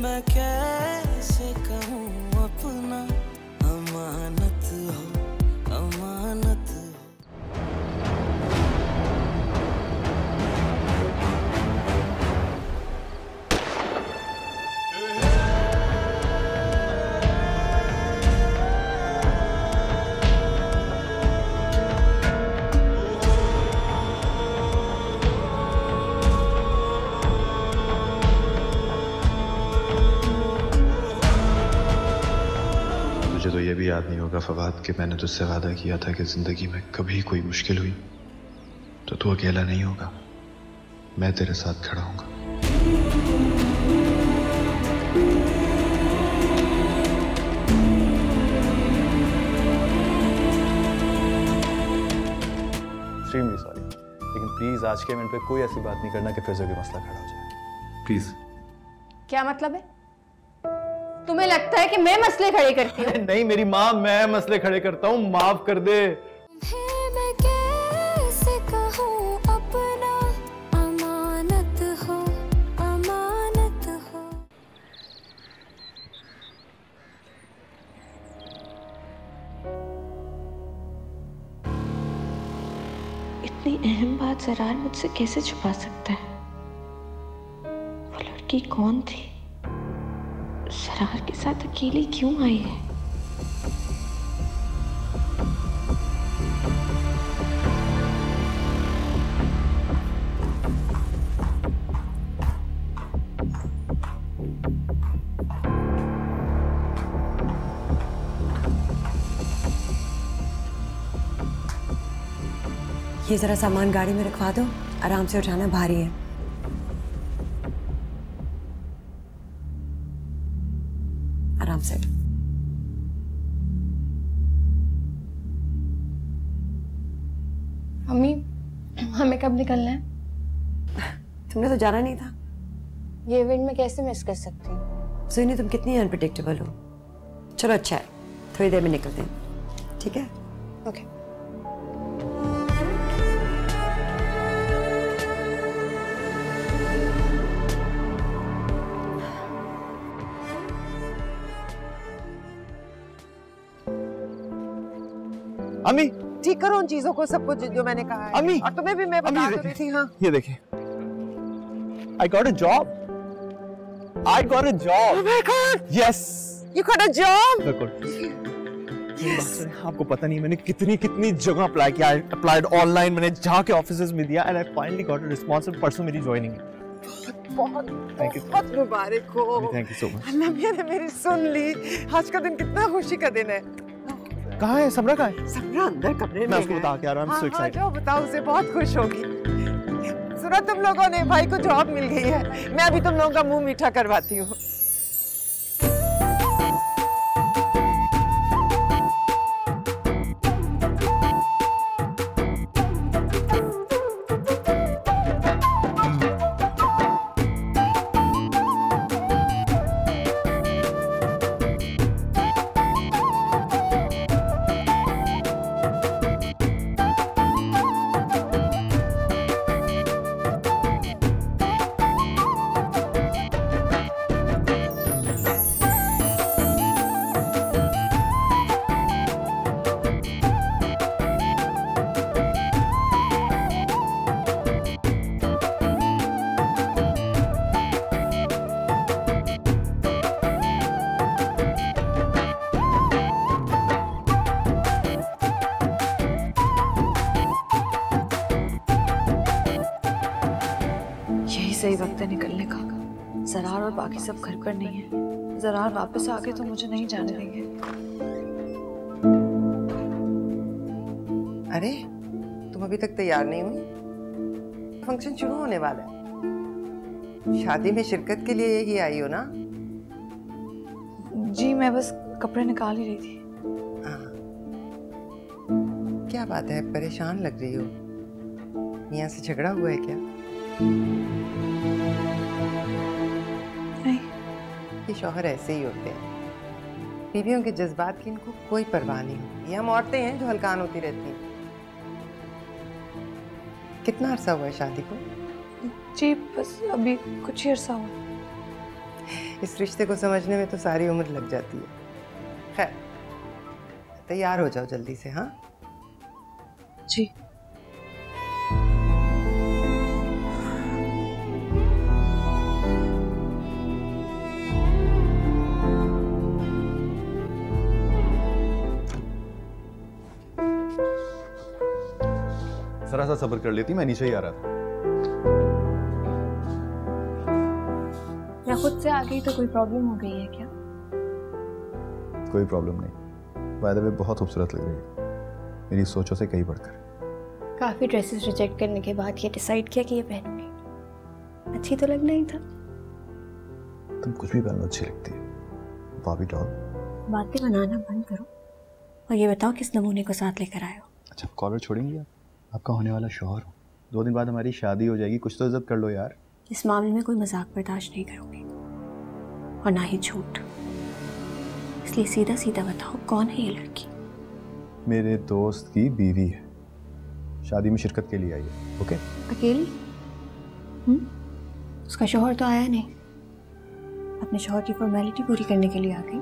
मैं कैसे कहूँ अपना, अमानत हो, अमानत हो। मुझे तो ये भी याद नहीं होगा फवाद कि मैंने तुझसे वादा किया था कि जिंदगी में कभी कोई मुश्किल हुई तो तू अकेला नहीं होगा, मैं तेरे साथ खड़ा हूंगा। एक्सट्रीमली सॉरी, लेकिन प्लीज आज के इवेंट पे कोई ऐसी बात नहीं करना कि फिर से कोई मसला खड़ा हो जाए, प्लीज। क्या मतलब है? तुम्हें लगता है कि मैं मसले खड़े करती हूँ? नहीं मेरी माँ, मैं मसले खड़े करता हूँ, माफ कर दे। मैं कैसे कहूँ अपना, अमानत हो, अमानत हो। इतनी अहम बात ज़रार मुझसे कैसे छुपा सकता है? वो लड़की कौन थी? ज़रार के साथ अकेली क्यों आई है? ये जरा सामान गाड़ी में रखवा दो, आराम से उठाना भारी है। आराम से। मम्मी, हमें कब निकलना है? तुमने तो जाना नहीं था। ये इवेंट में कैसे मिस कर सकती हूँ? सुनी, तुम कितनी अनप्रेडिक्टेबल हो। चलो अच्छा है, थोड़ी देर में निकलते हैं, ठीक है? ओके। अम्मी ठीक करो उन चीजों को, सब कुछ जो मैंने कहा है। अम्मी, और तुम्हें भी मैं बता तो रही थी। हाँ ये देखिए, I got a job. I got a job. Oh my God! Yes. You got a job? आपको पता नहीं मैंने कितनी जगह अप्लाई किया। I applied online, मैंने जहाँ के ऑफिसेज में दिया, and I finally got a response। परसों मेरी ज्वाइनिंग है। बहुत बहुत मुबारक हो। Thank you so much. अल्लाह मियां ने मेरी सुन ली। आज का दिन कितना खुशी का दिन है। कहाँ है समरा? कहाँ है समरा? अंदर कमरे में। मैं उसको बता के आ रहा हूँ। हाँ, हाँ, जाओ बताओ, उसे बहुत खुश होगी। सुना तुम लोगों ने, भाई को जॉब मिल गई है। मैं अभी तुम लोगों का मुंह मीठा करवाती हूँ। सही वक्त है निकलने का। ज़रार और बाकी सब घर पर नहीं है। ज़रार वापस आ गए तो मुझे नहीं जाने देंगे। अरे तुम अभी तक तैयार नहीं हुई? फंक्शन शुरू होने वाला है। शादी में शिरकत के लिए ही आई हो ना? जी मैं बस कपड़े निकाल ही रही थी। क्या बात है, परेशान लग रही हो? मियां से झगड़ा हुआ है क्या? नहीं। ये शौहर ऐसे ही होते हैं, बीवियों के जज्बात की इनको कोई परवाह नहीं होती। ये हम औरतें हैं जो हलकान होती रहती हैं। कितना अरसा हुआ है शादी को? जी बस अभी कुछ ही अरसा हुआ। इस रिश्ते को समझने में तो सारी उम्र लग जाती है। खैर, तैयार हो जाओ जल्दी से। हाँ जी। जरा सा सब्र कर लेती, मैं नीचे ही आ रहा था। मैं खुद से आ गई तो कोई प्रॉब्लम हो गई है क्या? कोई प्रॉब्लम नहीं। बाय द वे बहुत खूबसूरत लग रही है, मेरी सोचों से कहीं बढ़कर। काफी ड्रेसेस रिजेक्ट करने के बाद ये डिसाइड किया कि ये पहनूंगी। अच्छी तो लगना ही था। तुम कुछ भी पहनो अच्छी लगती है बाबी डॉल। बातें बनाना बंद करो और ये बताओ किस नमूने को साथ लेकर आए हो? अच्छा, कॉलर छोड़ेंगी आप? आपका होने वाला शौहर हूँ। 2 दिन बाद हमारी शादी हो जाएगी, कुछ तो इज्जत कर लो यार। इस मामले में कोई मजाक बर्दाश्त नहीं करूंगी और ना ही झूठ। इसलिए सीधा सीधा बताओ, कौन है ये लड़की? मेरे दोस्त की बीवी है, शादी में शिरकत के लिए आई है। ओके? अकेली? उसका शौहर तो आया नहीं। अपने शौहर की फॉर्मेलिटी पूरी करने के लिए आ गई।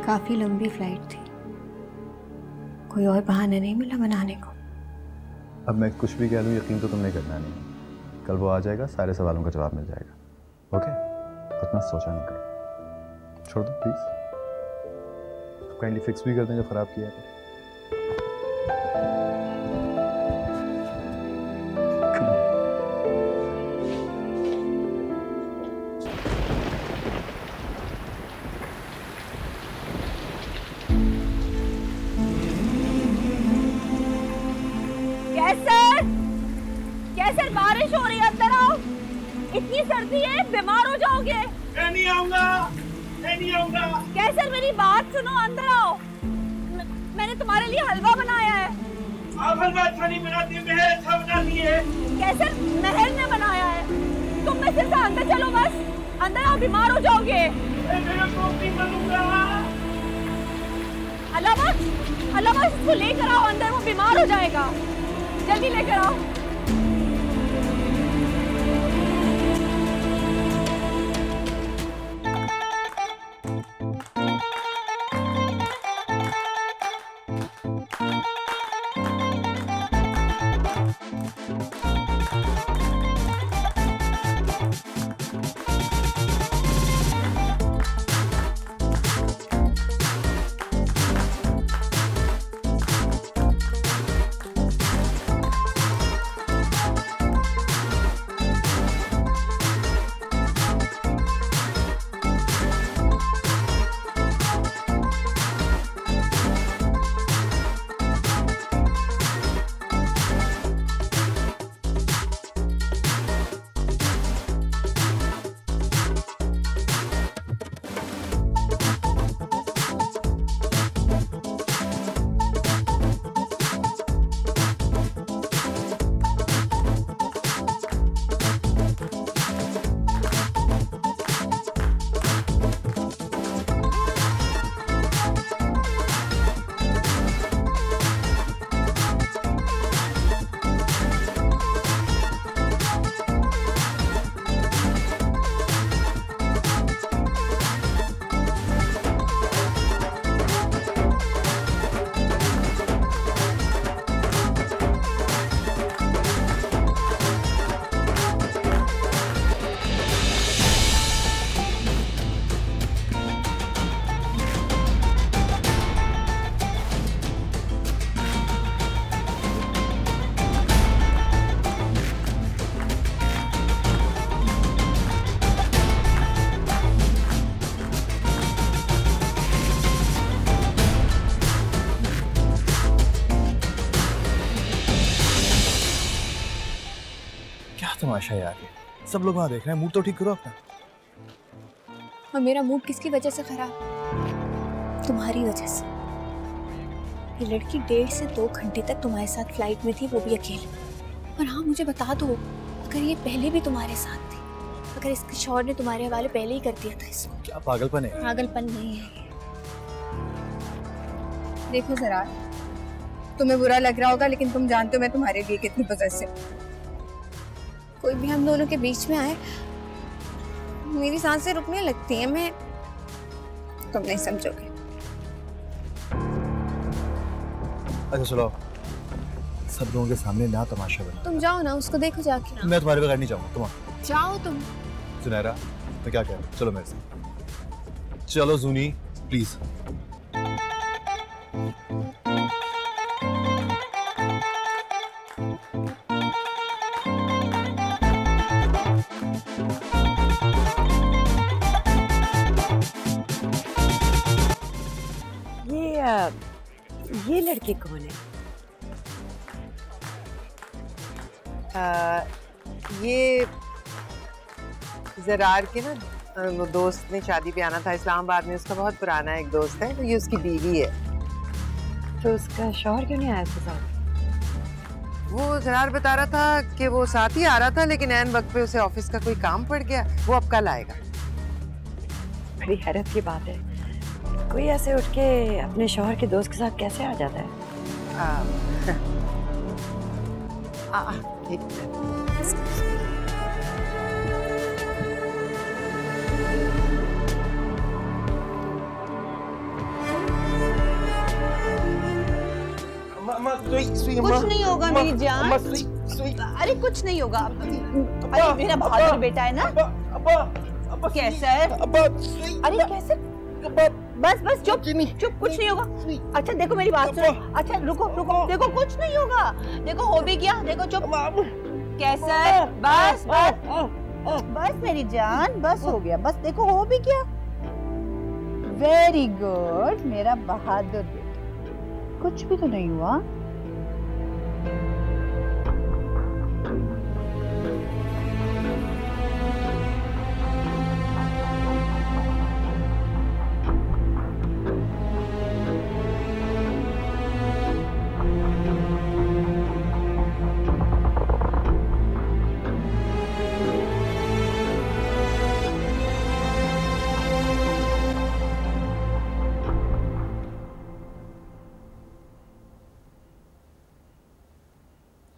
काफी लंबी फ्लाइट थी, कोई और बहाना नहीं मिला मनाने को। अब मैं कुछ भी कह लूँ, यकीन तो तुमने करना नहीं। कल वो आ जाएगा, सारे सवालों का जवाब मिल जाएगा। ओके? इतना सोचा नहीं करो। छोड़ दो प्लीज। काइंडली फिक्स भी कर दें जो खराब किया है। कैसर बारिश हो रही है, अंदर आओ। इतनी सर्दी है, बीमार हो जाओगे। मैं नहीं आऊंगा, मैं नहीं आऊंगा। कैसर मेरी बात सुनो, अंदर आओ। मैंने तुम्हारे लिए हलवा बनाया है। आप हलवा अच्छा नहीं बनाती, महर अच्छा बनाती है। कैसर महर ने बनाया है। तुम में से अंदर चलो, बस अंदर आओ, बीमार हो जाओगे। अलावा इसको लेकर आओ अंदर, वो बीमार हो जाएगा। जल्दी लेकर आओ। तमाशा यार, सब लोग वहां देख रहे हैं। मूड तो ठीक करो अपना। और मेरा मूड किसकी वजह से खराब? तुम्हारी वजह से। ये लड़की 1.5 से 2 घंटे तक तुम्हारे साथ फ्लाइट में थी, वो भी अकेले। और हाँ, मुझे बता दो, अगर ये पहले भी तुम्हारे साथ थी, अगर इसके शौहर ने तुम्हारे हवाले पहले ही कर दिया था इसको। क्या पागलपन है? पागलपन नहीं है ये। देखो जरा, तुम्हें बुरा लग रहा होगा, लेकिन तुम जानते हो मैं तुम्हारे लिए कितनी पॉसेसिव। कोई भी हम दोनों के बीच में आए, मेरी सांसें रुकने लगती हैं। मैं तुम नहीं समझोगे। अच्छा चलो, सब लोगों के सामने ना तमाशा बना। तुम जाओ ना, उसको देखो जाके। मैं तुम्हारे बगैर नहीं जाऊंगा। तुम जाओ तुम। सुनहरा, मैं क्या कह रहा हूँ, चलो मेरे साथ। चलो जूनी प्लीज। ये लड़की कौन है? ये जरार के ना वो दोस्त ने शादी पे आना था इस्लामाबाद में। उसका बहुत पुराना एक दोस्त है, तो ये उसकी बीवी है। तो उसका शौहर क्यों नहीं आया उसके साथ? वो जरार बता रहा था कि वो साथ ही आ रहा था, लेकिन ऐन वक्त पे उसे ऑफिस का कोई काम पड़ गया। वो अब कल आएगा। बड़ी हैरत की बात है, कोई ऐसे उठ के अपने शौहर के दोस्त के साथ कैसे आ जाता है? ठीक है। कुछ नहीं होगा मेरी जान। अरे कुछ नहीं होगा। अरे मेरा बहादुर बेटा है ना। कैसे? अरे कैसे? बस बस चुप चुप, कुछ नहीं होगा। अच्छा देखो मेरी बात सुनो। अच्छा रुको रुको, देखो कुछ नहीं होगा। देखो हो भी गया, देखो चुप। कैसे? बस बस बस मेरी जान, बस हो गया। बस देखो हो भी गया। वेरी गुड मेरा बहादुर बेटा, कुछ भी तो नहीं हुआ।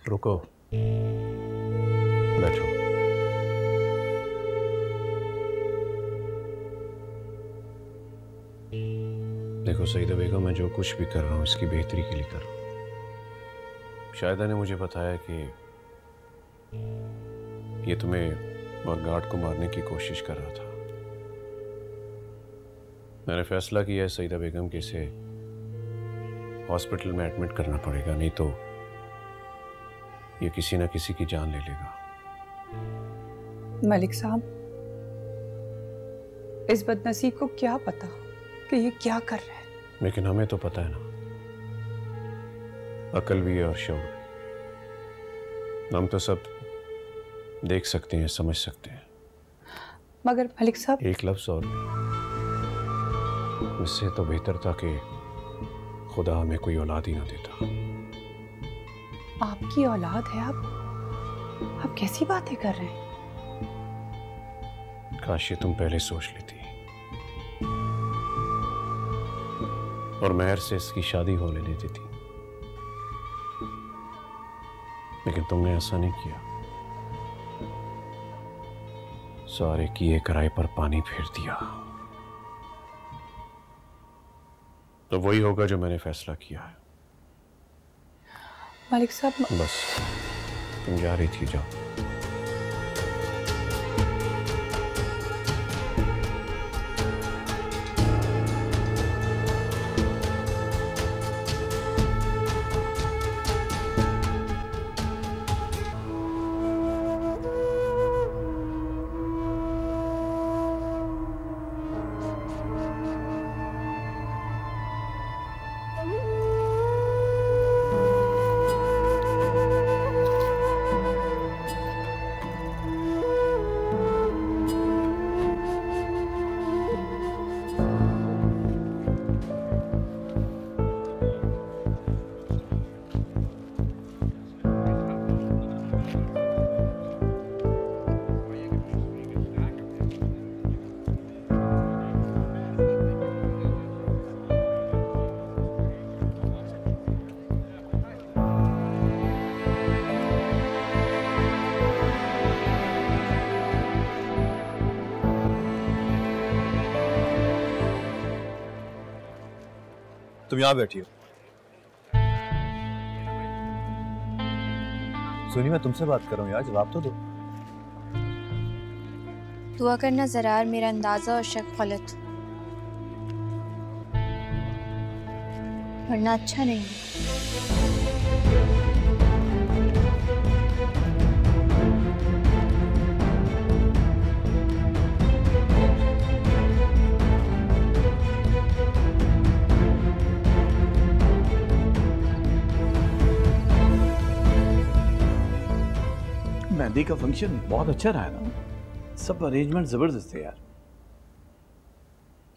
रुको, बैठो। देखो सईदा बेगम, मैं जो कुछ भी कर रहा हूँ इसकी बेहतरी के लिए कर रहा हूँ। शायदा ने मुझे बताया कि ये तुम्हें और गार्ड को मारने की कोशिश कर रहा था। मैंने फैसला किया है सईदा बेगम कि इसे हॉस्पिटल में एडमिट करना पड़ेगा, नहीं तो ये किसी ना किसी की जान ले लेगा। मलिक साहब, इस बदनसीब को क्या पता कि ये क्या कर रहा है? लेकिन हमें तो पता है ना, अकल भी है और शौर। हम तो सब देख सकते हैं, समझ सकते हैं। मगर मलिक साहब, एक लफ्ज और इससे तो बेहतर था कि खुदा हमें कोई औलाद ही ना देता। आपकी औलाद है, आप कैसी बातें कर रहे हैं? काश ये तुम पहले सोच लेती और महर से इसकी शादी होने देती थी, लेकिन तुमने ऐसा नहीं किया। सारे किए कराए पर पानी फेर दिया। तो वही होगा जो मैंने फैसला किया है। मलिक साहब, बस तुम जा रही थी, जाओ। यहाँ बैठी हो। सुनी, मैं तुमसे बात कर रहा हूँ यार, जवाब तो दो। दुआ करना ज़रार, मेरा अंदाज़ा और शक गलत, वरना अच्छा नहीं है। मेहंदी का फंक्शन बहुत अच्छा रहा है ना, सब अरेंजमेंट जबरदस्त है यार।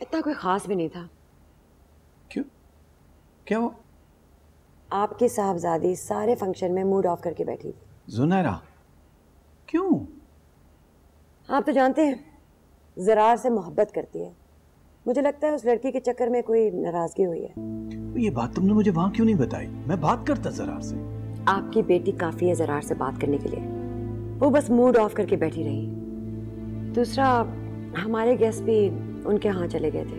इतना कोई खास भी नहीं था। क्यों, क्या हुआ? आपकी साहबजादी सारे फंक्शन में मूड ऑफ करके बैठी थी। जुनैरा, क्यों? आप तो जानते हैं ज़रार से मोहब्बत करती है। मुझे लगता है उस लड़की के चक्कर में कोई नाराजगी हुई है। ये बात तुमने मुझे वहां क्यों नहीं बताई? मैं बात करता ज़रार से। आपकी बेटी काफी है ज़रार से बात करने के लिए, वो बस मूड ऑफ करके बैठी रही। दूसरा, हमारे गेस्ट भी उनके यहाँ चले गए थे।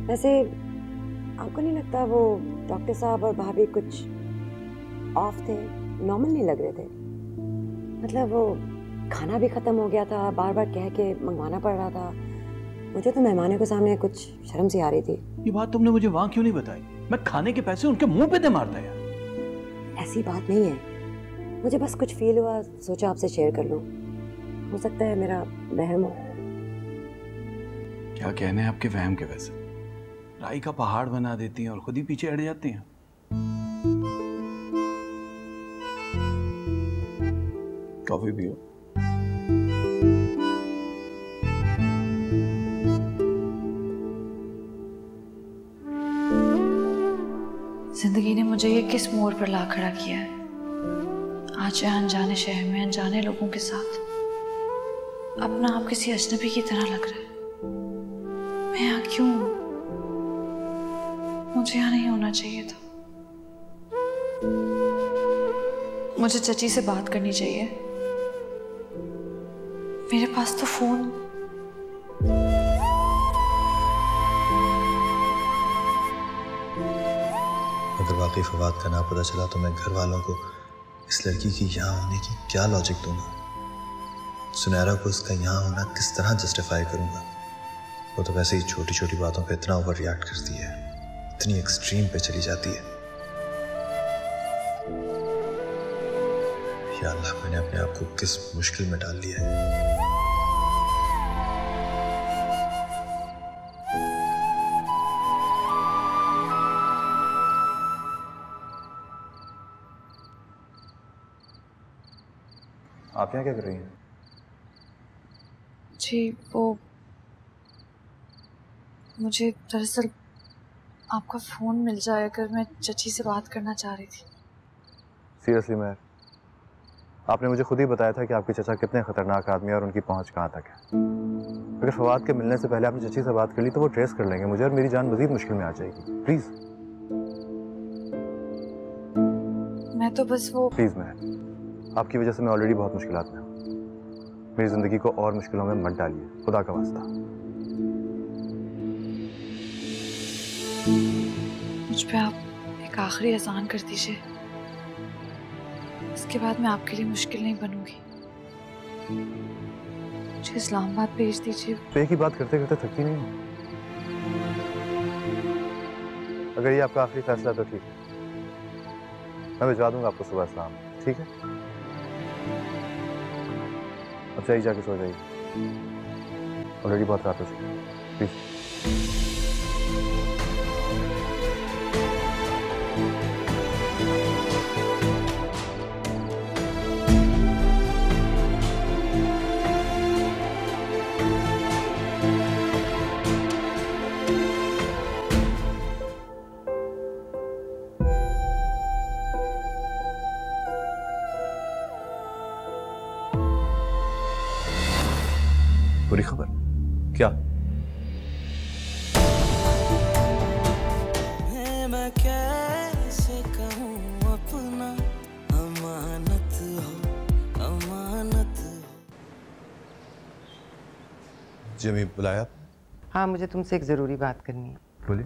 वैसे आपको नहीं लगता वो डॉक्टर साहब और भाभी कुछ ऑफ थे, नॉर्मल नहीं लग रहे थे? मतलब वो खाना भी खत्म हो गया था, बार बार कह के मंगवाना पड़ रहा था। मुझे तो मेहमानों के सामने कुछ शर्म सी आ रही थी। ये बात तुमने मुझे वहां क्यों नहीं बताई? मैं खाने के पैसे उनके मुंह पे दे मारता यार। ऐसी बात नहीं है, मुझे बस कुछ फील हुआ, सोचा आपसे शेयर कर लूं। हो सकता है मेरा वहम हो। क्या कहने हैं आपके वहम के? वैसे राई का पहाड़ बना देती हैं और खुद ही पीछे अड़ जाती हैं। कॉफी पियो। जिंदगी ने मुझे ये किस मोड़ पर ला खड़ा किया है? आज है अनजाने शहर में अनजाने लोगों के साथ, अपना आप किसी अजनबी की तरह लग रहा है। मैं यहाँ क्यों हूँ? मुझे यहाँ नहीं होना चाहिए था। मुझे चची से बात करनी चाहिए। मेरे पास तो फोन। अगर वाकई फवाद का ना पता चला तो मैं घर वालों को इस लड़की की यहाँ होने की क्या लॉजिक दूंगा? सुनैरा को इसका यहाँ होना किस तरह जस्टिफाई करूंगा? वो तो वैसे ही छोटी छोटी बातों पे इतना ओवर रिएक्ट करती है, इतनी एक्सट्रीम पे चली जाती है। या अल्लाह, मैंने अपने आप को किस मुश्किल में डाल लिया है। आप यहाँ क्या कर रही हैं? जी वो मुझे दरअसल आपका फ़ोन मिल जाए अगर, मैं चची से बात करना चाह रही थी। सीरियसली मैं, आपने मुझे खुद ही बताया था कि आपके चचा कितने खतरनाक आदमी है और उनकी पहुंच कहाँ तक है। अगर फवाद के मिलने से पहले आपने चची से बात कर ली तो वो ट्रेस कर लेंगे मुझे और मेरी जान मजीद मुश्किल में आ जाएगी। प्लीज़। मैं तो बस वो प्लीज़, मैं आपकी वजह से मैं ऑलरेडी बहुत मुश्किलात में हूँ। मेरी ज़िंदगी को और मुश्किलों में मत डालिए, खुदा का वास्ता। मुझ पे आप एक आखिरी एहसान कर दीजिए, इसके बाद मैं आपके लिए मुश्किल नहीं बनूंगी। मुझे इस्लामाबाद भेज दीजिए। तो एक ही बात करते करते थकती नहीं हूँ। अगर ये आपका आखिरी फैसला तो ठीक है, मैं भिजवा दूंगा आपको सुबह इस्लाम, ठीक है? अब चाहिए जाके सो जाइए, ऑलरेडी बहुत रात हो चुकी है। प्लीज। बुरी खबर क्या? मैं कैसे कहूँ अपना अमानत हो, अमानत हो। जिमी बुलाया? हाँ, मुझे तुमसे एक ज़रूरी बात करनी है। बोलिए।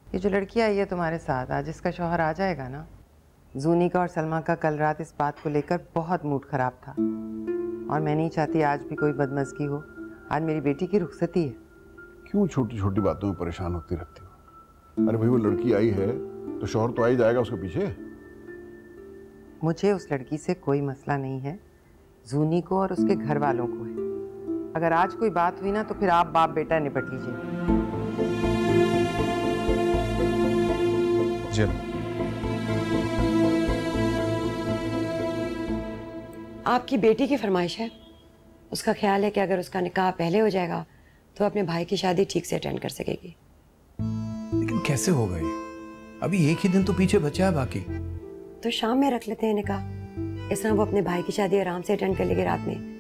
ये जो लड़की आई है तुम्हारे साथ, आज इसका शौहर आ जाएगा ना? जूनी का और सलमा का कल रात इस बात को लेकर बहुत मूड खराब था और मैं नहीं चाहती आज भी कोई बदमज़गी हो। आज मेरी बेटी की रुखसती है। क्यों छोटी छोटी बातों में परेशान होती रहती हो? अरे भाई, वो लड़की आई है तो शौहर तो आ ही जाएगा उसके पीछे। मुझे उस लड़की से कोई मसला नहीं है, जूनी को और उसके घर वालों को है। अगर आज कोई बात हुई ना तो फिर आप बाप बेटा निपट लीजिए। जी। आपकी बेटी की फरमाइश है। उसका ख्याल है कि अगर उसका निकाह पहले हो जाएगा तो अपने भाई की शादी ठीक से अटेंड कर सकेगी। लेकिन कैसे होगा ये? अभी एक ही दिन तो पीछे बचा है बाकी। तो शाम में रख लेते हैं निकाह, इस तरह वो अपने भाई की शादी आराम से अटेंड कर लेगी रात में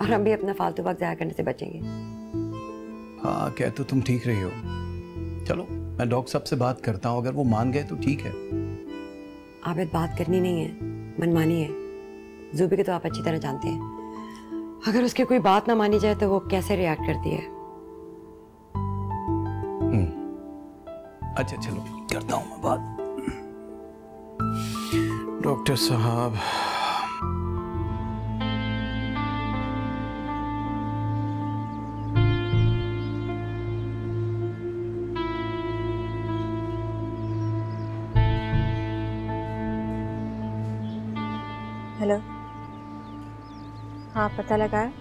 और हम भी अपना फालतू वक्त जाया करने से बचेंगे। हाँ, कह तो तुम ठीक रही हो। चलो, मैं डॉक्टर साहब से बात करता हूँ, अगर वो मान गए तो ठीक है। आबिद, बात करनी नहीं है, मनमानी है। जूबी को तो आप अच्छी तरह जानते हैं, अगर उसकी कोई बात ना मानी जाए तो वो कैसे रिएक्ट करती है। अच्छा चलो, करता हूँ मैं बात। डॉक्टर साहब, हेलो। हाँ, पता लगा।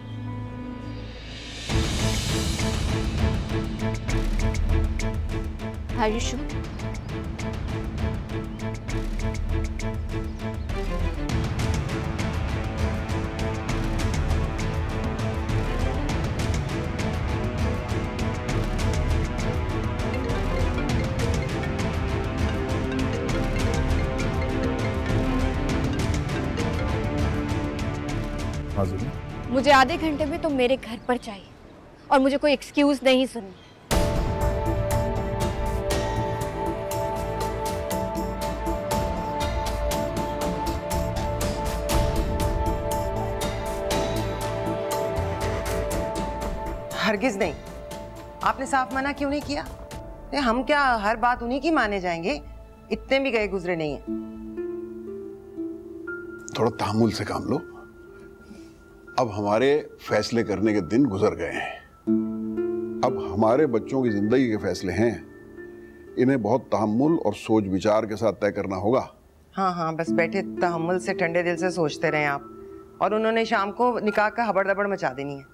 Are you sure? मुझे आधे घंटे में तुम मेरे घर पर चाहिए और मुझे कोई एक्सक्यूज नहीं सुननी। हरगिज नहीं। आपने साफ मना क्यों नहीं किया? हम क्या हर बात उन्हीं की माने जाएंगे? इतने भी गए गुजरे नहीं है। थोड़ा तहम्मुल से काम लो। अब हमारे फैसले करने के दिन गुजर गए हैं। अब हमारे बच्चों की जिंदगी के फैसले हैं, इन्हें बहुत तहम्मुल और सोच विचार के साथ तय करना होगा। हाँ हाँ, बस बैठे तहम्मुल से ठंडे दिल से सोचते रहे आप, और उन्होंने शाम को निकाह का हबड़ दबड़ मचा देनी है।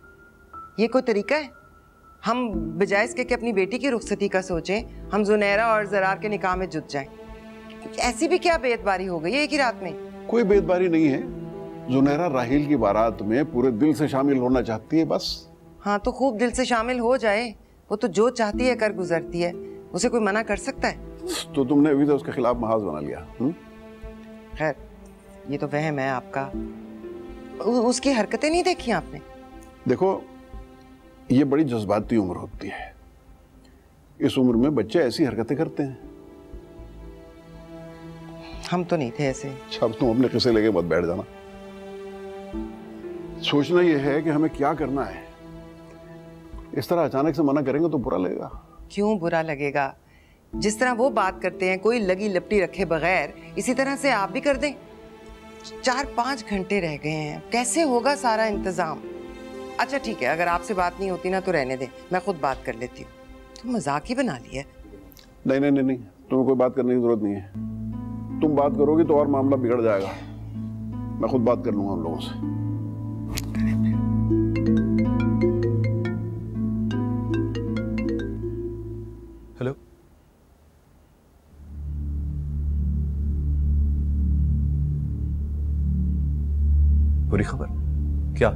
ये कोई तरीका है? हम बजाय इसके कि अपनी बेटी की रुखसती का सोचें, हम जुनैरा और जरार के निकाह में जुट जाएं। ऐसी भी क्या बेतबारी हो गई है एक ही रात में? कोई बेतबारी नहीं है। जुनैरा राहील की बारात में पूरे दिल से शामिल होना चाहती है, बस। हाँ, तो खूब दिल से शामिल हो जाए। वो तो जो चाहती है कर गुजरती है, उसे कोई मना कर सकता है? तो तुमने अभी तो उसके खिलाफ महाज बना लिया। खैर, ये तो वहम है आपका। उसकी हरकतें नहीं देखी आपने? देखो, ये बड़ी जज्बाती उम्र होती है। इस उम्र में बच्चे ऐसी हरकतें करते हैं। हम तो नहीं थे ऐसे। अब तुम अपने किस्से लेके मत बैठ जाना। सोचना यह है कि हमें क्या करना है। इस तरह अचानक से मना करेंगे तो बुरा लगेगा। क्यों बुरा लगेगा? जिस तरह वो बात करते हैं कोई लगी लपटी रखे बगैर, इसी तरह से आप भी कर दें। 4-5 घंटे रह गए हैं, कैसे होगा सारा इंतजाम? अच्छा ठीक है, अगर आपसे बात नहीं होती ना तो रहने दें, मैं खुद बात कर लेती हूँ। तो मजाक ही बना लिया। नहीं नहीं नहीं नहीं, तुम्हें कोई बात करने की जरूरत नहीं है। तुम बात करोगी तो और मामला बिगड़ जाएगा। मैं खुद बात कर लूंगा हम लोगों से। हेलो, बुरी खबर क्या?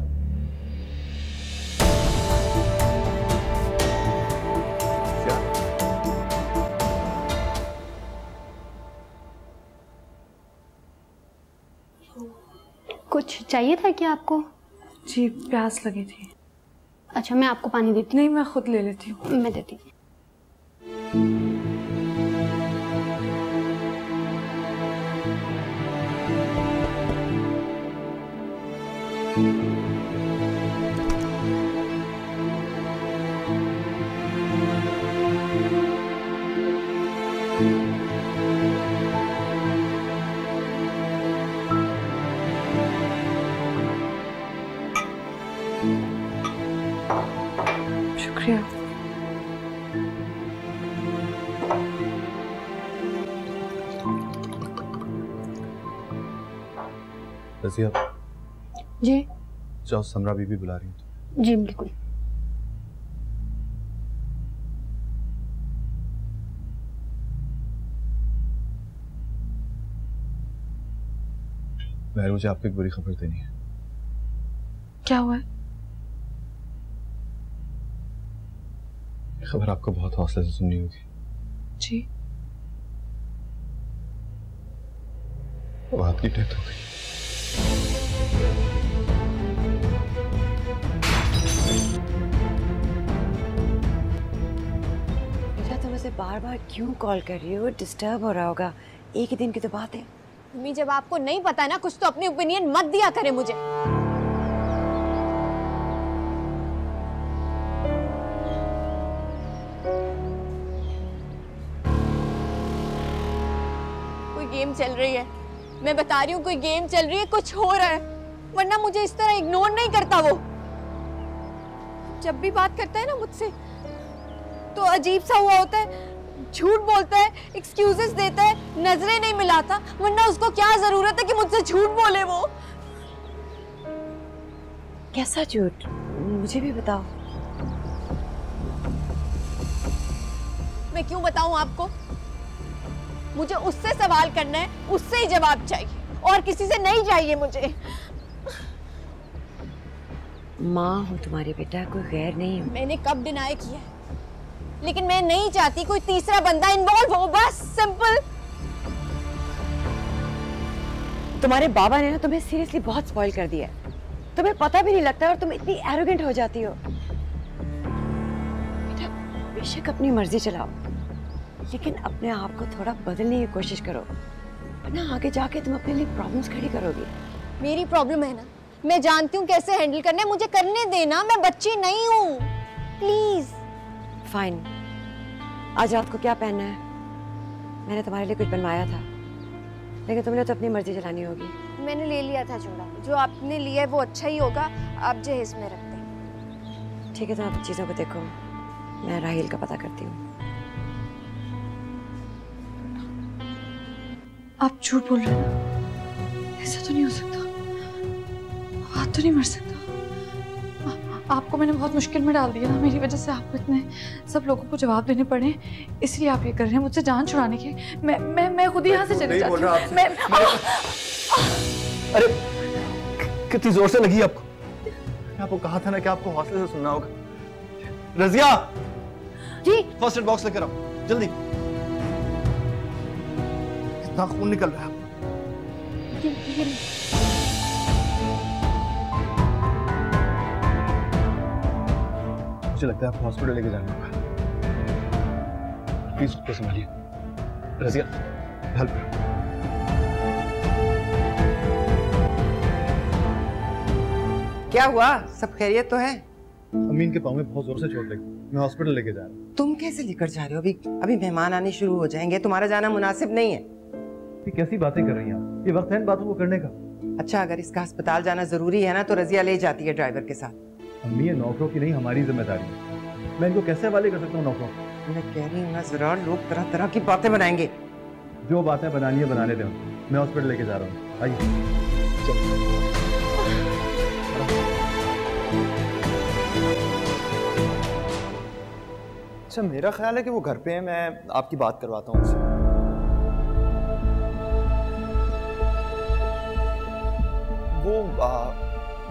कुछ चाहिए था क्या आपको? जी, प्यास लगी थी। अच्छा, मैं आपको पानी देती हूँ। नहीं, मैं खुद ले लेती हूँ। मैं देती हूँ। शुक्रिया। रज़िया जी जाओ, समरा बीबी बुला रही है। जी बिल्कुल। महर, मुझे आपको एक बुरी खबर देनी है। क्या हुआ है? ये खबर आपको बहुत हौसले से सुननी होगी। जी। वहाद की डेथ हो गई। बेटा तुम उसे बार बार क्यों कॉल कर रही हो? डिस्टर्ब हो रहा होगा, एक ही दिन की तो बात है। मम्मी जब आपको नहीं पता ना कुछ तो अपनी ओपिनियन मत दिया करे मुझे। कोई गेम चल रही है, मैं बता रही हूँ कोई गेम चल रही है, कुछ हो रहा है, वरना मुझे इस तरह इग्नोर नहीं करता वो। जब भी बात करता है ना मुझसे तो अजीब सा हुआ होता है, झूठ बोलता है, एक्सक्यूजेस देता है, नजरें नहीं मिलाता, वरना उसको क्या जरूरत है कि मुझसे झूठ बोले वो। कैसा झूठ? मुझे भी बताओ। मैं क्यों बताऊं आपको? मुझे उससे सवाल करना है, उससे ही जवाब चाहिए और किसी से नहीं चाहिए मुझे। माँ हूँ तुम्हारी बेटा, कोई गैर नहीं हूँ। मैंने कब डिनाई किया है, लेकिन मैं नहीं चाहती कोई तीसरा बंदा इन्वॉल्व हो, बस सिंपल। तुम्हारे बाबा ने ना तुम्हें सीरियसली बहुत स्पॉइल कर दिया है, तुम्हें पता भी नहीं लगता और तुम इतनी एरोगेंट हो जाती हो। बेटा बेशक अपनी मर्जी चलाओ, लेकिन अपने आप को थोड़ा बदलने की कोशिश करो, वरना आगे जाके तुम अपने लिए प्रॉब्लम्स खड़ी करोगी। मेरी प्रॉब्लम है ना, मैं जानती हूँ कैसे हैंडल करना है, मुझे करने देना, मैं बच्ची नहीं हूँ, प्लीज। फाइन, आज रात को क्या पहनना है? मैंने तुम्हारे लिए कुछ बनवाया था, लेकिन तुमने तो अपनी मर्जी चलानी होगी। मैंने ले लिया था जोड़ा, जो आपने लिया है वो अच्छा ही होगा, आप जहेज में रख दें। ठीक है, तुम आप चीजों को देखो, मैं राहिल का पता करती हूँ। आप झूठ बोल रहे हैं ना? ऐसा तो नहीं हो सकता, बात तो नहीं मर सकता। आपको मैंने बहुत मुश्किल में डाल दिया ना, मेरी वजह से आपको इतने सब लोगों को जवाब देने पड़े, इसलिए आप ये कर रहे हैं मुझसे जान छुड़ाने के। मैं खुद ही यहाँ से चली जाती हूँ। अरे कितनी जोर से लगी आपको? मैंने आपको कहा था ना कि आपको हौसले से सुनना होगा। रज़िया जी, फर्स्ट एड बॉक्स लेकर आओ जल्दी। इतना खून निकल रहा है। मुझे लगता है आपको हॉस्पिटल लेके जाना होगा। प्लीज उसको संभालिए। रज़िया हेल्प। क्या हुआ? सब खैरियत तो है? अमीन के पाँव में बहुत जोर से चोट लगी, मैं हॉस्पिटल लेके जा रहा हूँ। तुम कैसे लेकर जा रहे हो? अभी मेहमान आने शुरू हो जाएंगे, तुम्हारा जाना मुनासिब नहीं है। ये कैसी बातें कर रही हैं आप? ये वक्त है इन बातों को करने का। अच्छा, अगर इसका अस्पताल जाना जरूरी है ना तो रज़िया ले जाती है ड्राइवर के साथ। अम्मी ये नौकरों की नहीं हमारी जिम्मेदारी है, मैं इनको कैसे हवाले कर सकता हूँ नौकरों? मैं कह रही हूँ ना, जरा लोग तरह तरह की बातें बनाएंगे। जो बातें बनानी है बनाने दो, मैं हॉस्पिटल लेके जा रहा हूँ। आइए अच्छा, मेरा ख्याल है कि वो घर पे है, मैं आपकी बात करवाता हूँ उससे। वो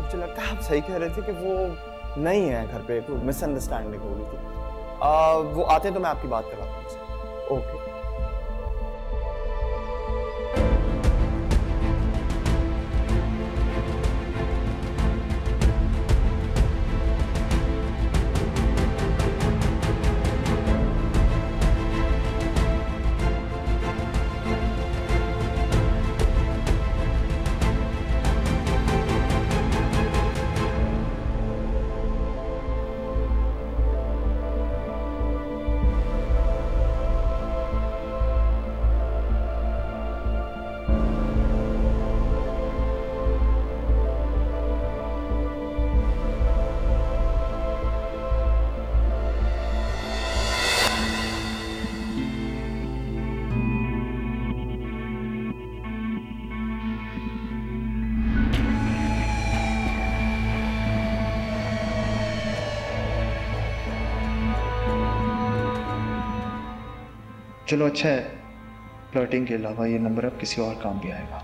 मुझे लगता है आप सही कह रहे थे कि वो नहीं है घर पे, कोई मिसअंडरस्टैंडिंग हो गई थी। वो आते हैं तो मैं आपकी बात करवाता हूँ उससे। ओके। चलो अच्छा है, फ्लर्टिंग के अलावा ये नंबर अब किसी और काम भी आएगा।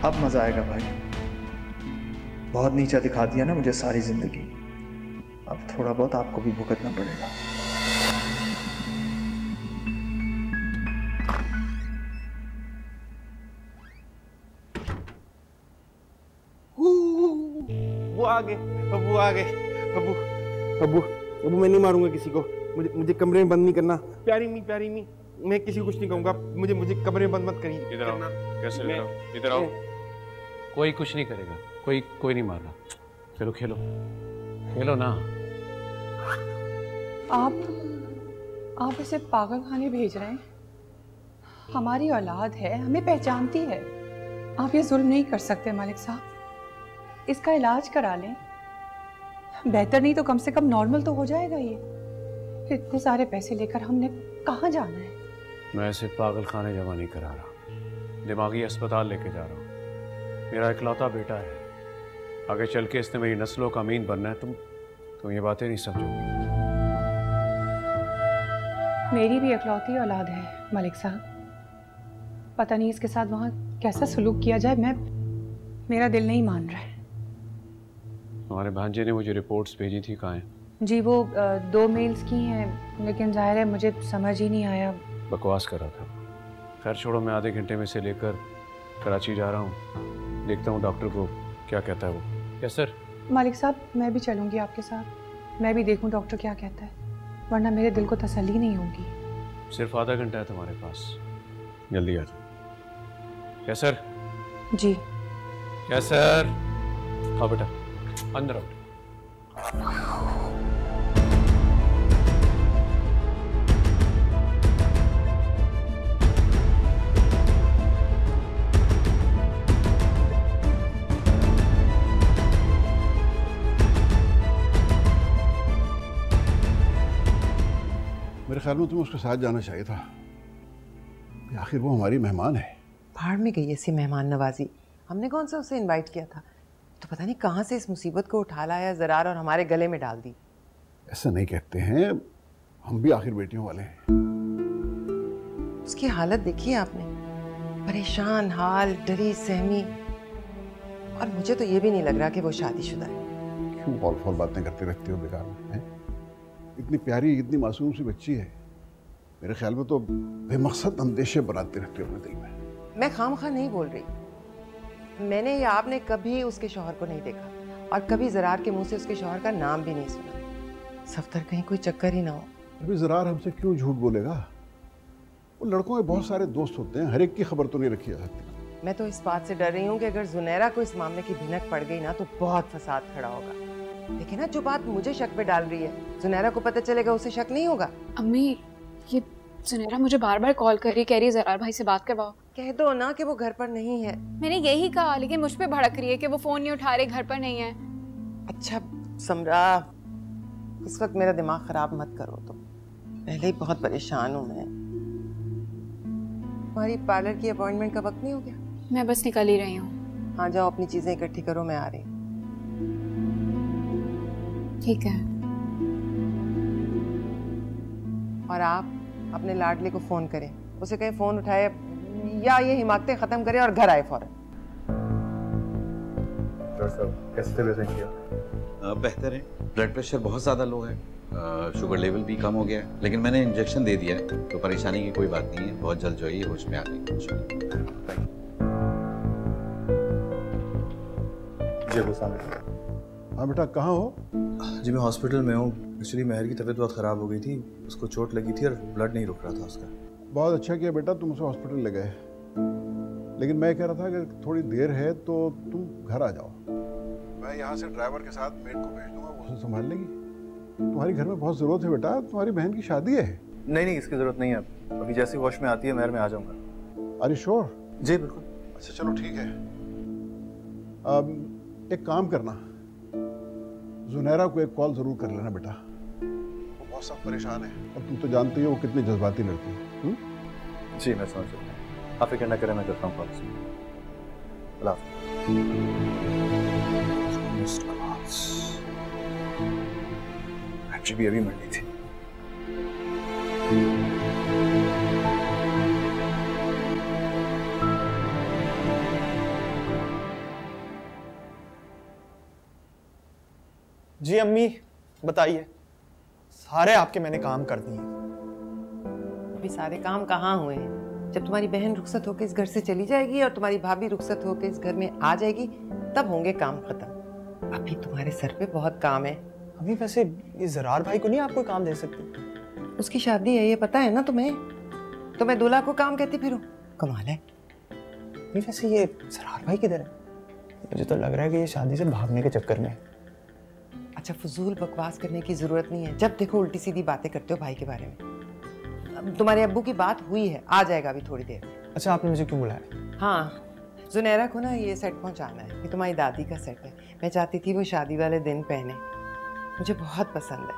अब मजा आएगा भाई, बहुत नीचा दिखा दिया ना मुझे सारी जिंदगी, अब थोड़ा बहुत आपको भी भुगतना पड़ेगा। वो आ गए, अबू आ गए। अबू अबू अबू मैं नहीं मारूंगा किसी को, मुझे मुझे कमरे में बंद नहीं करना। प्यारी मी मैं किसी को कुछ नहीं कहूंगा, मुझे मुझे कमरे में बंद मत करिए। इधर आओ, कैसे इधर आओ, इधर आओ। कोई कुछ नहीं करेगा, कोई नहीं मार रहा। चलो खेलो खेलो ना। आप इसे पागल खाने भेज रहे हैं? हमारी औलाद है, हमें पहचानती है। आप ये जुल्म नहीं कर सकते मालिक साहब, इसका इलाज करा लें। बेहतर नहीं तो कम से कम नॉर्मल तो हो जाएगा ये। फिर इतने सारे पैसे लेकर हमने कहाँ जाना है? मैं इसे पागल खाने जमा नहीं करा रहा, दिमागी अस्पताल लेके जा रहा हूँ। मेरा इकलौता बेटा है, आगे चल के इसने मेरी नस्लों का अमीन बनना है। तुम ये बातें नहीं समझोगी। मेरी भी इकलौती औलाद है मलिक साहब, पता नहीं इसके साथ वहाँ कैसा सलूक किया जाए, मेरा दिल नहीं मान रहा है। हमारे भांजे ने मुझे रिपोर्ट्स भेजी थी, कहाँ हैं? जी वो 2 मेल्स की हैं, लेकिन जाहिर है मुझे समझ ही नहीं आया। बकवास कर रहा था। खैर छोड़ो, मैं आधे घंटे में से लेकर कराची जा रहा हूँ, देखता हूँ डॉक्टर को क्या कहता है वो। Yes sir. मालिक साहब मैं भी चलूँगी आपके साथ, मैं भी देखूँ डॉक्टर क्या कहता है, वरना मेरे दिल को तसल्ली नहीं होगी। सिर्फ आधा घंटा है तुम्हारे पास, जल्दी आ जाओ। Yes sir. जी यस सर। हाँ बेटा अंदर आओ। मेरे ख्याल में तुम्हें उसके साथ जाना चाहिए था, आखिर वो हमारी मेहमान है। भाड़ में गई ऐसी मेहमान नवाजी, हमने कौन सा उसे इनवाइट किया था? तो पता नहीं कहाँ से इस मुसीबत को उठा लाया ज़रार और हमारे गले में डाल दी। ऐसा नहीं कहते हैं, हम भी आखिर बेटियों वाले हैं। उसकी हालत देखी है आपने, परेशान हाल, डरी सहमी, और मुझे तो ये भी नहीं लग रहा कि वो शादीशुदा है। क्यों फॉल फॉल बातें करते रहती हो बेकार में, हैं? इतनी प्यारी इतनी मासूम सी बच्ची है, मेरे ख्याल में तो बेमकसद अंदेशे बनाते रहती हो अपने दिल में। मैं खामखा नहीं बोल रही, मैंने या आपने कभी उसके शौहर को नहीं देखा और कभी ज़रार के मुंह से उसके शौहर का नाम भी नहीं सुना। सफ्तर कहीं कोई चक्कर ही ना हो। अभी ज़रार हमसे क्यों झूठ बोलेगा? वो लड़कों के बहुत सारे दोस्त होते हैं, हर एक की खबर तो नहीं रखी जा सकती। मैं तो इस बात से डर रही हूँ कि अगर जुनैरा को इस मामले की भिनक पड़ गई ना तो बहुत फसाद खड़ा होगा। लेकिन ना जो बात मुझे शक पे डाल रही है, जुनैरा को पता चलेगा उसे शक नहीं होगा। अम्मी ये जुनैरा मुझे बार बार कॉल कर रही, कह रही है ज़रार भाई से बात करवाओ। कह दो ना कि वो घर पर नहीं है। मैंने यही कहा, लेकिन मुझ पे भड़क रही है कि वो फोन नहीं उठा रहे, घर पर नहीं है। अच्छा समरा, इस वक्त मेरा दिमाग खराब मत करो, तो पहले ही बहुत परेशान हूँ मैं। तुम्हारी पार्लर की अपॉइंटमेंट का वक्त नहीं हो गया? मैं बस निकल ही रही हूँ। हाँ जाओ, अपनी चीजें इकट्ठी करो, मैं आ रही हूँ। ठीक है। और आप अपने लाडले को फोन करें, उसे कहीं फोन उठाए या ये हिमाकतें खत्म करे और घर आए फौरन। डॉक्टर साहब कैसे तबीयत है? बेहतर है, ब्लड प्रेशर बहुत ज़्यादा लो है, शुगर लेवल भी कम हो गया है, लेकिन मैंने इंजेक्शन दे दिया है तो परेशानी की कोई बात नहीं है, बहुत जल्द जो है ये होश में आ गई। जी वो सामने। हाँ बेटा कहाँ हो? जी मैं हॉस्पिटल में हूँ। एक्चुअली महर की तबीयत बहुत ख़राब हो गई थी, उसको चोट लगी थी और ब्लड नहीं रुक रहा था उसका। बहुत अच्छा किया बेटा तुम उसे हॉस्पिटल ले गए, लेकिन मैं कह रहा था कि थोड़ी देर है तो तुम घर आ जाओ, मैं यहाँ से ड्राइवर के साथ मेड को भेज दूंगा, वो उसे संभाल लेगी। तुम्हारी घर में बहुत ज़रूरत है बेटा, तुम्हारी बहन की शादी है। नहीं इसकी ज़रूरत नहीं है, अभी जैसे वॉश में आती है महर में आ जाऊँगा। अरे श्योर? जी बिल्कुल। अच्छा चलो ठीक है। अब एक काम करना, जुनैरा को एक कॉल जरूर कर लेना बेटा, वो बहुत सब परेशान है और तुम तो जानती हो वो कितनी जज्बाती लड़की है। जी मैं समझ सकता हूँ, आप फिक्र न करें, मैं करता हूँ कॉल। बैटरी भी अभी मरनी थी। जी अम्मी बताइए। सारे आपके मैंने काम कर दिए। अभी सारे काम कहाँ हुए हैं? जब तुम्हारी बहन रुखसत होकर इस घर से चली जाएगी और तुम्हारी भाभी रुखसत होकर इस घर में आ जाएगी, तब होंगे काम खत्म। अभी तुम्हारे सर पे बहुत काम है। अभी वैसे ये जरार भाई को नहीं आप कोई काम दे सकती? उसकी शादी है, ये पता है ना तुम्हें? तो मैं दूल्हा को काम कहती फिरूं? कमाल है। नहीं वैसे ये जरार भाई किधर है? मुझे तो लग रहा है कि ये शादी से भागने के चक्कर में है। अच्छा, फजूल बकवास करने की जरूरत नहीं है। जब देखो उल्टी सीधी बातें करते हो भाई के बारे में। तुम्हारे अब्बू की बात हुई है, आ जाएगा अभी थोड़ी देर में। अच्छा आपने मुझे क्यों बुलाया? हाँ, जुनैरा को ना ये सेट पहुंचाना है। ये तुम्हारी दादी का सेट है। मैं चाहती थी वो शादी वाले दिन पहने, मुझे बहुत पसंद है।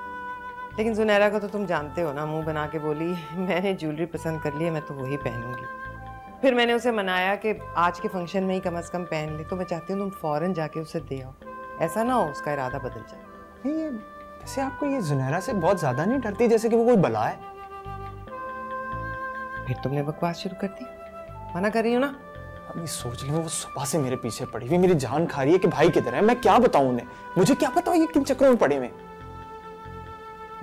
लेकिन जुनैरा को तो तुम जानते हो ना, मुंह बना के बोली मैंने ज्वेलरी पसंद कर ली है, मैं तो वही पहनूंगी। फिर मैंने उसे मनाया कि आज के फंक्शन में ही कम से कम पहन ले। तो मैं चाहती हूँ तुम फौरन जाके उसे दे आओ, ऐसा ना हो उसका इरादा बदल जाए। नहीं ये वैसे आपको ये जुनैरा से बहुत ज्यादा नहीं डरती, जैसे कि वो कोई बला है? फिर तुमने बकवास शुरू कर दी। मना कर रही हो ना? अब ये सोच ली वो सुबह से मेरे पीछे पड़ी हुई, मेरी जान खा रही है कि भाई किधर है। मैं क्या बताऊं उन्हें? मुझे क्या पता ये किन चक्रों में पड़े हुए।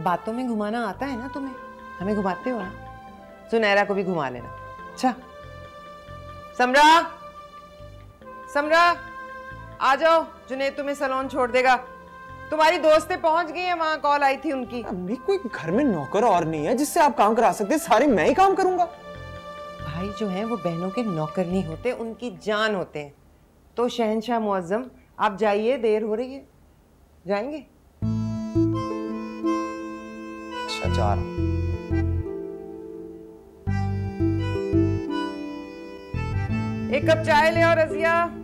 बातों में घुमाना आता है ना तुम्हें, हमें घुमाते हो ना। जुनैरा को भी घुमा लेना। अच्छा समरा, समरा आ जाओ, जुनैद तुम्हें सैलून छोड़ देगा। तुम्हारी दोस्तें पहुंच गई हैं, वहां कॉल आई थी उनकी। अभी कोई घर में नौकर और नहीं है जिससे आप काम करा सकते? सारे मैं ही काम करूंगा। भाई जो हैं वो बहनों के नौकर नहीं होते, उनकी जान होते हैं। तो शहंशाह मुअज्जम आप जाइए, देर हो रही है। जाएंगे? अच्छा जा रहा हूं। एक कप चाय ले आओ रजिया।